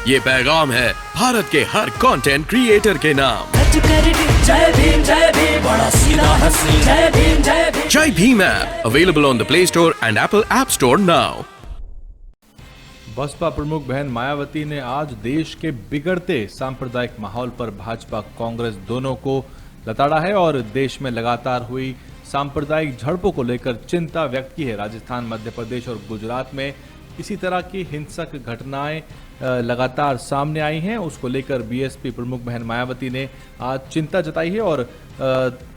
ये पैगाम है भारत के हर कंटेंट क्रिएटर के नाम। जय भीम बड़ा सीधा हंसी, Jai Bhim. Jai Bhim app available on the Play Store and Apple App Store now. Baspa प्रमुख बहन मायावती ने आज देश के बिगड़ते सांप्रदायिक माहौल पर भाजपा कांग्रेस दोनों को लताड़ा है और देश में लगातार हुई सांप्रदायिक झड़पों को लेकर चिंता व्यक्त की है। राजस्थान, मध्य प्रदेश और गुजरात में इसी तरह की हिंसक घटनाएं लगातार सामने आई हैं। उसको लेकर बीएसपी प्रमुख बहन मायावती ने आज चिंता जताई है और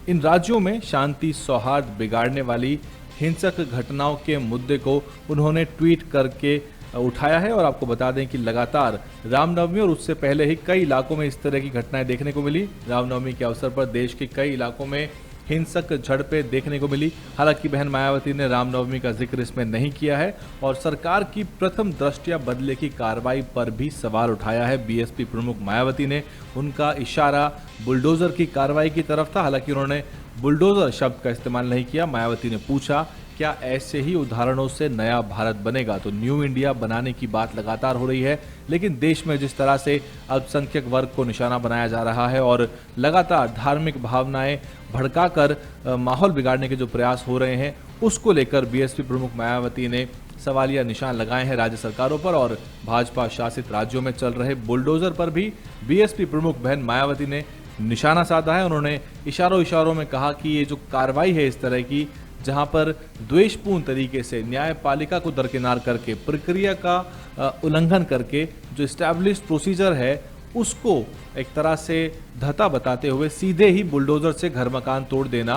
इन राज्यों में शांति सौहार्द बिगाड़ने वाली हिंसक घटनाओं के मुद्दे को उन्होंने ट्वीट करके उठाया है। और आपको बता दें कि लगातार रामनवमी और उससे पहले ही कई इलाकों में इस तरह की घटनाएं देखने को मिली। रामनवमी के अवसर पर देश के कई इलाकों में हिंसक झड़पें देखने को मिली। हालांकि बहन मायावती ने रामनवमी का जिक्र इसमें नहीं किया है और सरकार की प्रथम दृष्टया बदले की कार्रवाई पर भी सवाल उठाया है। बीएसपी प्रमुख मायावती ने उनका इशारा बुलडोजर की कार्रवाई की तरफ था। हालांकि उन्होंने बुलडोजर शब्द का इस्तेमाल नहीं किया। मायावती ने पूछा, क्या ऐसे ही उदाहरणों से नया भारत बनेगा? तो न्यू इंडिया बनाने की बात लगातार हो रही है, लेकिन देश में जिस तरह से अल्पसंख्यक वर्ग को निशाना बनाया जा रहा है और लगातार धार्मिक भावनाएं भड़काकर माहौल बिगाड़ने के जो प्रयास हो रहे हैं, उसको लेकर बीएसपी प्रमुख मायावती ने सवालिया निशान लगाए हैं राज्य सरकारों पर। और भाजपा शासित राज्यों में चल रहे बुलडोजर पर भी बीएसपी प्रमुख बहन मायावती ने निशाना साधा है। उन्होंने इशारों में कहा कि ये जो कार्रवाई है इस तरह की, जहां पर द्वेषपूर्ण तरीके से न्यायपालिका को दरकिनार करके, प्रक्रिया का उल्लंघन करके जो एस्टैब्लिश्ड प्रोसीजर है उसको एक तरह से धता बताते हुए सीधे ही बुलडोजर से घर मकान तोड़ देना,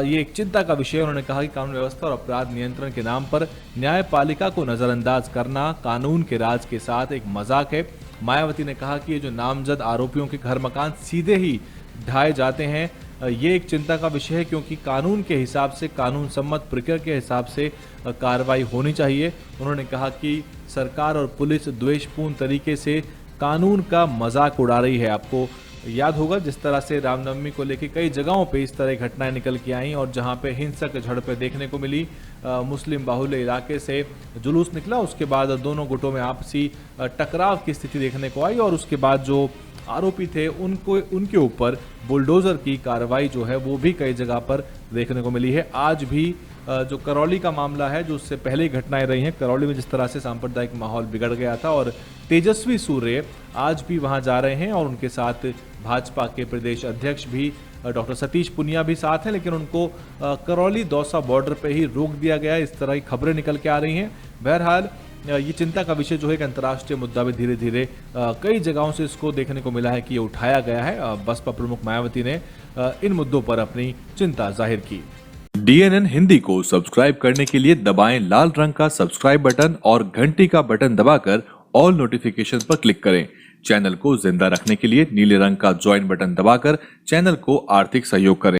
ये एक चिंता का विषय है। उन्होंने कहा कि कानून व्यवस्था और अपराध नियंत्रण के नाम पर न्यायपालिका को नजरअंदाज करना कानून के राज के साथ एक मजाक है। मायावती ने कहा कि ये जो नामजद आरोपियों के घर मकान सीधे ही ढाए जाते हैं, ये एक चिंता का विषय है, क्योंकि कानून के हिसाब से, कानून सम्मत प्रक्रिया के हिसाब से कार्रवाई होनी चाहिए। उन्होंने कहा कि सरकार और पुलिस द्वेषपूर्ण तरीके से कानून का मजाक उड़ा रही है। आपको याद होगा जिस तरह से रामनवमी को लेकर कई जगहों पे इस तरह घटनाएं निकल के आई और जहां पे हिंसक झड़पें देखने को मिली। मुस्लिम बाहुल्य इलाके से जुलूस निकला, उसके बाद दोनों गुटों में आपसी टकराव की स्थिति देखने को आई और उसके बाद जो आरोपी थे उनके ऊपर बुलडोजर की कार्रवाई जो है वो भी कई जगह पर देखने को मिली है। आज भी जो करौली का मामला है, जो उससे पहले घटनाएं रही हैं, करौली में जिस तरह से सांप्रदायिक माहौल बिगड़ गया था और तेजस्वी सूर्य आज भी वहां जा रहे हैं और उनके साथ भाजपा के प्रदेश अध्यक्ष भी डॉक्टर सतीश पुनिया भी साथ हैं, लेकिन उनको करौली दौसा बॉर्डर पे ही रोक दिया गया। इस तरह की खबरें निकल के आ रही हैं। बहरहाल ये चिंता का विषय जो है एक अंतर्राष्ट्रीय मुद्दा भी धीरे धीरे कई जगहों से इसको देखने को मिला है कि ये उठाया गया है। बसपा प्रमुख मायावती ने इन मुद्दों पर अपनी चिंता जाहिर की। DNN हिंदी को सब्सक्राइब करने के लिए दबाएं लाल रंग का सब्सक्राइब बटन और घंटी का बटन दबाकर ऑल नोटिफिकेशन पर क्लिक करें। चैनल को जिंदा रखने के लिए नीले रंग का ज्वाइन बटन दबाकर चैनल को आर्थिक सहयोग करें।